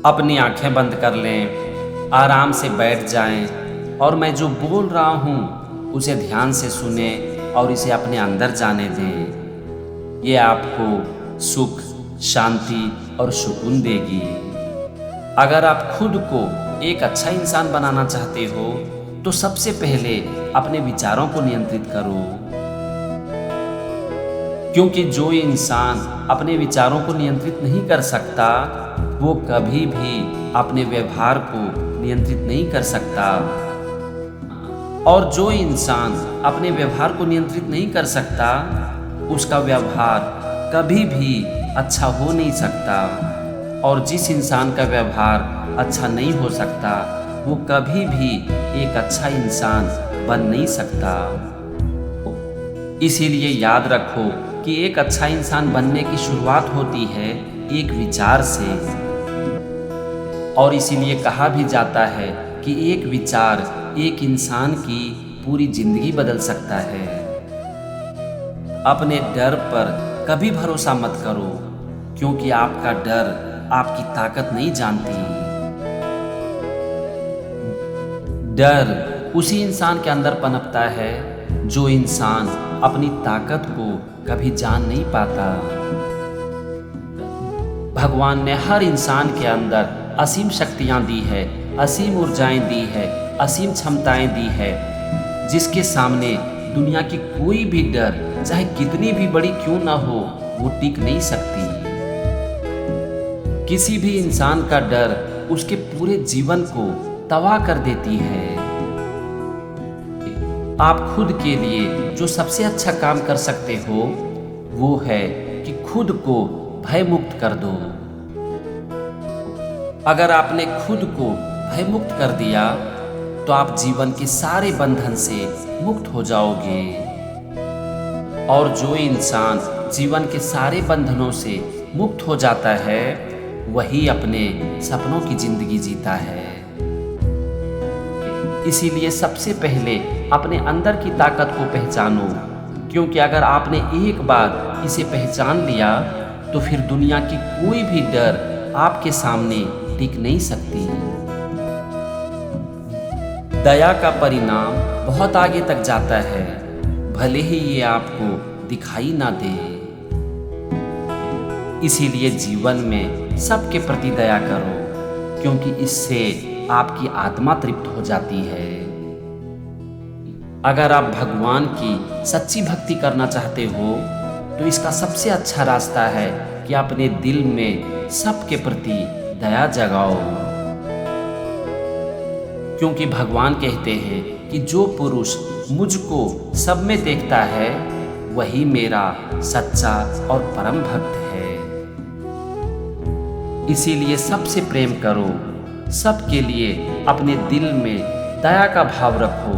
अपनी आंखें बंद कर लें, आराम से बैठ जाएं और मैं जो बोल रहा हूँ उसे ध्यान से सुने और इसे अपने अंदर जाने दें। ये आपको सुख, शांति और सुकून देगी। अगर आप खुद को एक अच्छा इंसान बनाना चाहते हो तो सबसे पहले अपने विचारों को नियंत्रित करो, क्योंकि जो इंसान अपने विचारों को नियंत्रित नहीं कर सकता वो कभी भी अपने व्यवहार को नियंत्रित नहीं कर सकता, और जो इंसान अपने व्यवहार को नियंत्रित नहीं कर सकता उसका व्यवहार कभी भी अच्छा हो नहीं सकता, और जिस इंसान का व्यवहार अच्छा नहीं हो सकता वो कभी भी एक अच्छा इंसान बन नहीं सकता। इसीलिए याद रखो कि एक अच्छा इंसान बनने की शुरुआत होती है एक विचार से, और इसीलिए कहा भी जाता है कि एक विचार एक इंसान की पूरी जिंदगी बदल सकता है। अपने डर पर कभी भरोसा मत करो, क्योंकि आपका डर आपकी ताकत नहीं जानती। डर उसी इंसान के अंदर पनपता है जो इंसान अपनी ताकत को कभी जान नहीं पाता। भगवान ने हर इंसान के अंदर असीम शक्तियां दी है, असीम ऊर्जाएं दी है, असीम क्षमताएं दी है, जिसके सामने दुनिया की कोई भी डर चाहे कितनी भी बड़ी क्यों ना हो वो टिक नहीं सकती। किसी भी इंसान का डर उसके पूरे जीवन को तबाह कर देती है। आप खुद के लिए जो सबसे अच्छा काम कर सकते हो वो है कि खुद को भय मुक्त कर दो। अगर आपने खुद को भय मुक्त कर दिया तो आप जीवन के सारे बंधन से मुक्त हो जाओगे, और जो इंसान जीवन के सारे बंधनों से मुक्त हो जाता है वही अपने सपनों की जिंदगी जीता है। इसीलिए सबसे पहले अपने अंदर की ताकत को पहचानो, क्योंकि अगर आपने एक बार इसे पहचान लिया तो फिर दुनिया की कोई भी डर आपके सामने टिक नहीं सकती। दया का परिणाम बहुत आगे तक जाता है, भले ही ये आपको दिखाई ना दे। इसीलिए जीवन में सबके प्रति दया करो, क्योंकि इससे आपकी आत्मा तृप्त हो जाती है। अगर आप भगवान की सच्ची भक्ति करना चाहते हो तो इसका सबसे अच्छा रास्ता है कि अपने दिल में सबके प्रति दया जगाओ, क्योंकि भगवान कहते हैं कि जो पुरुष मुझको सब में देखता है वही मेरा सच्चा और परम भक्त है। इसीलिए सबसे प्रेम करो, सबके लिए अपने दिल में दया का भाव रखो,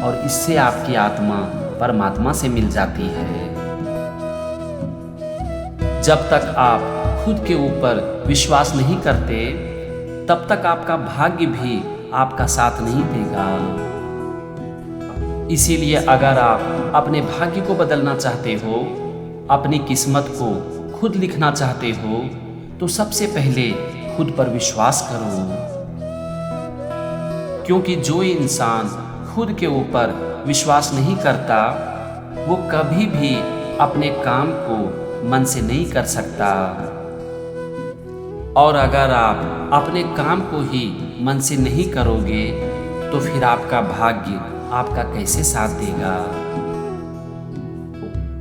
और इससे आपकी आत्मा परमात्मा से मिल जाती है। जब तक आप खुद के ऊपर विश्वास नहीं करते तब तक आपका भाग्य भी आपका साथ नहीं देगा। इसीलिए अगर आप अपने भाग्य को बदलना चाहते हो, अपनी किस्मत को खुद लिखना चाहते हो, तो सबसे पहले खुद पर विश्वास करो, क्योंकि जो इंसान खुद के ऊपर विश्वास नहीं करता वो कभी भी अपने काम को मन से नहीं कर सकता, और अगर आप अपने काम को ही मन से नहीं करोगे तो फिर आपका भाग्य आपका कैसे साथ देगा।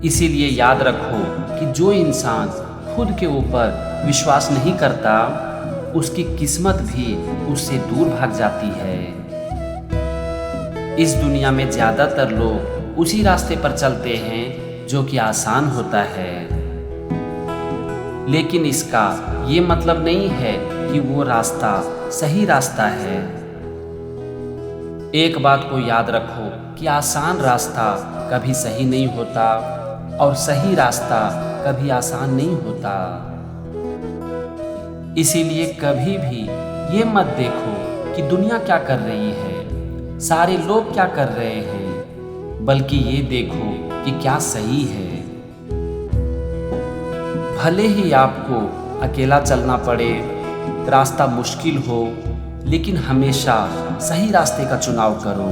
इसीलिए याद रखो कि जो इंसान खुद के ऊपर विश्वास नहीं करता उसकी किस्मत भी उससे दूर भाग जाती है। इस दुनिया में ज़्यादातर लोग उसी रास्ते पर चलते हैं जो कि आसान होता है, लेकिन इसका ये मतलब नहीं है कि वो रास्ता सही रास्ता है। एक बात को याद रखो कि आसान रास्ता कभी सही नहीं होता और सही रास्ता कभी आसान नहीं होता। इसीलिए कभी भी ये मत देखो कि दुनिया क्या कर रही है, सारे लोग क्या कर रहे हैं, बल्कि ये देखो कि क्या सही है। भले ही आपको अकेला चलना पड़े, रास्ता मुश्किल हो, लेकिन हमेशा सही रास्ते का चुनाव करो,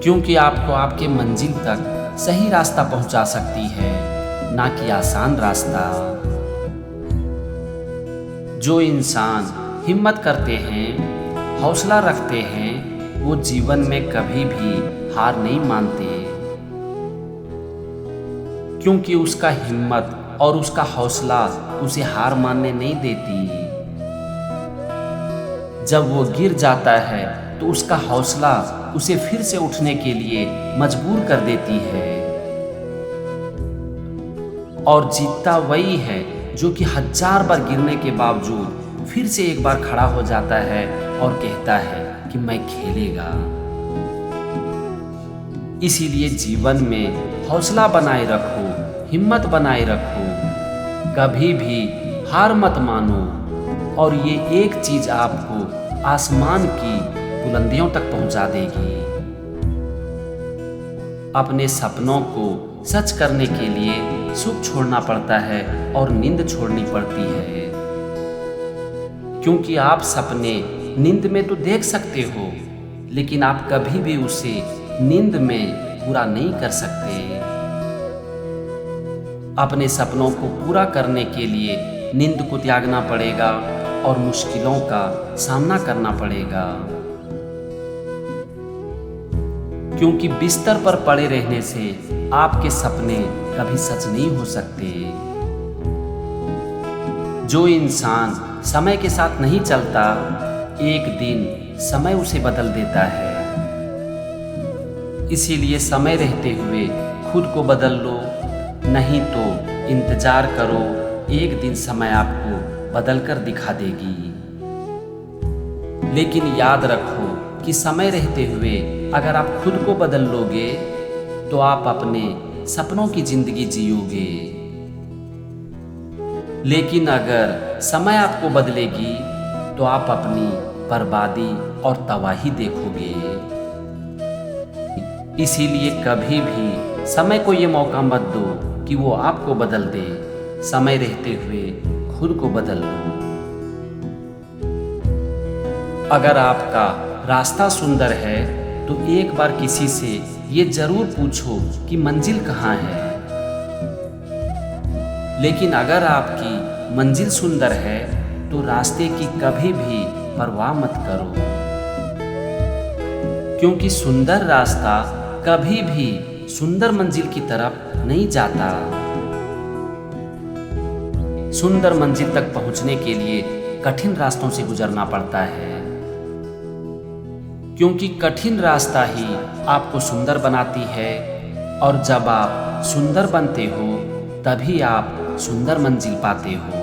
क्योंकि आपको आपके मंजिल तक सही रास्ता पहुंचा सकती है, ना कि आसान रास्ता। जो इंसान हिम्मत करते हैं, हौसला रखते हैं, वो जीवन में कभी भी हार नहीं मानते, क्योंकि उसका हिम्मत और उसका हौसला उसे हार मानने नहीं देती। जब वो गिर जाता है तो उसका हौसला उसे फिर से उठने के लिए मजबूर कर देती है। और जीतता वही है जो कि 1000 बार गिरने के बावजूद फिर से एक बार खड़ा हो जाता है और कहता है कि मैं खेलेगा। इसीलिए जीवन में हौसला बनाए रखो, हिम्मत बनाए रखो, कभी भी हार मत मानो, और ये एक चीज आपको आसमान की बुलंदियों तक पहुंचा देगी। अपने सपनों को सच करने के लिए सुख छोड़ना पड़ता है और नींद छोड़नी पड़ती है, क्योंकि आप सपने नींद में तो देख सकते हो, लेकिन आप कभी भी उसे नींद में पूरा नहीं कर सकते। अपने सपनों को पूरा करने के लिए नींद को त्यागना पड़ेगा और मुश्किलों का सामना करना पड़ेगा, क्योंकि बिस्तर पर पड़े रहने से आपके सपने कभी सच नहीं हो सकते। जो इंसान समय के साथ नहीं चलता, एक दिन समय उसे बदल देता है। इसीलिए समय रहते हुए खुद को बदल लो, नहीं तो इंतजार करो, एक दिन समय आपको बदल कर दिखा देगी। लेकिन याद रखो कि समय रहते हुए अगर आप खुद को बदल लोगे तो आप अपने सपनों की जिंदगी जियोगे, लेकिन अगर समय आपको बदलेगी तो आप अपनी बर्बादी और तबाही देखोगे। इसीलिए कभी भी समय को ये मौका मत दो कि वो आपको बदल दे, समय रहते हुए खुद को बदल लो। अगर आपका रास्ता सुंदर है तो एक बार किसी से ये जरूर पूछो कि मंजिल कहाँ है। लेकिन अगर आपकी मंजिल सुंदर है तो रास्ते की कभी भी परवाह मत करो, क्योंकि सुंदर रास्ता कभी भी सुंदर मंजिल की तरफ नहीं जाता। सुंदर मंजिल तक पहुंचने के लिए कठिन रास्तों से गुजरना पड़ता है, क्योंकि कठिन रास्ता ही आपको सुंदर बनाती है, और जब आप सुंदर बनते हो तभी आप सुंदर मंजिल पाते हो।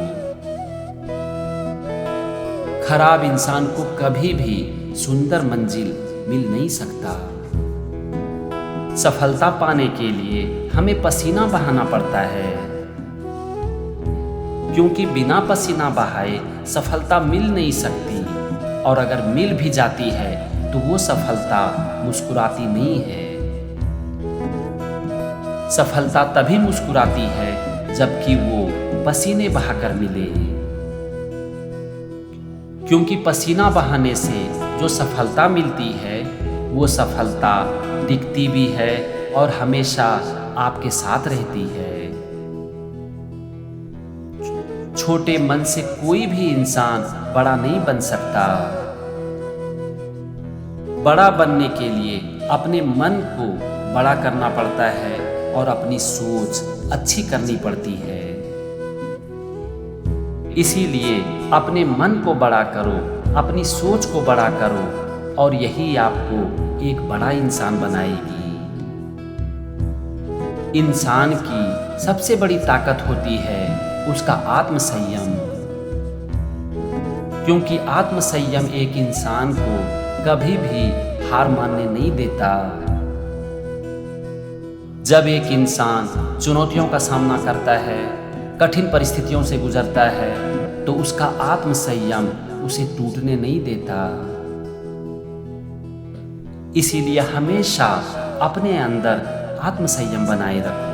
खराब इंसान को कभी भी सुंदर मंजिल मिल नहीं सकता। सफलता पाने के लिए हमें पसीना बहाना पड़ता है, क्योंकि बिना पसीना बहाए सफलता मिल नहीं सकती, और अगर मिल भी जाती है तो वो सफलता मुस्कुराती नहीं है। सफलता तभी मुस्कुराती है जबकि वो पसीने बहाकर मिले, क्योंकि पसीना बहाने से जो सफलता मिलती है वो सफलता टिकती भी है और हमेशा आपके साथ रहती है। छोटे मन से कोई भी इंसान बड़ा नहीं बन सकता। बड़ा बनने के लिए अपने मन को बड़ा करना पड़ता है और अपनी सोच अच्छी करनी पड़ती है। इसीलिए अपने मन को बड़ा करो, अपनी सोच को बड़ा करो, और यही आपको एक बड़ा इंसान बनाएगी। इंसान की सबसे बड़ी ताकत होती है उसका आत्मसंयम, क्योंकि आत्मसंयम एक इंसान को कभी भी हार मानने नहीं देता। जब एक इंसान चुनौतियों का सामना करता है, कठिन परिस्थितियों से गुजरता है, तो उसका आत्मसंयम उसे टूटने नहीं देता। इसीलिए हमेशा अपने अंदर आत्मसंयम बनाए रखो।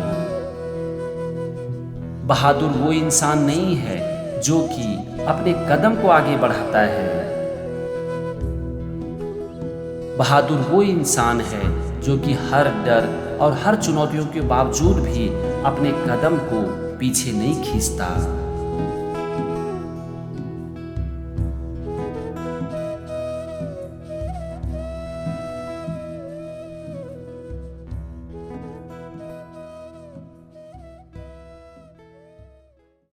बहादुर वो इंसान नहीं है जो कि अपने कदम को आगे बढ़ाता है। बहादुर वो इंसान है जो कि हर डर और हर चुनौतियों के बावजूद भी अपने कदम को पीछे नहीं खींचता।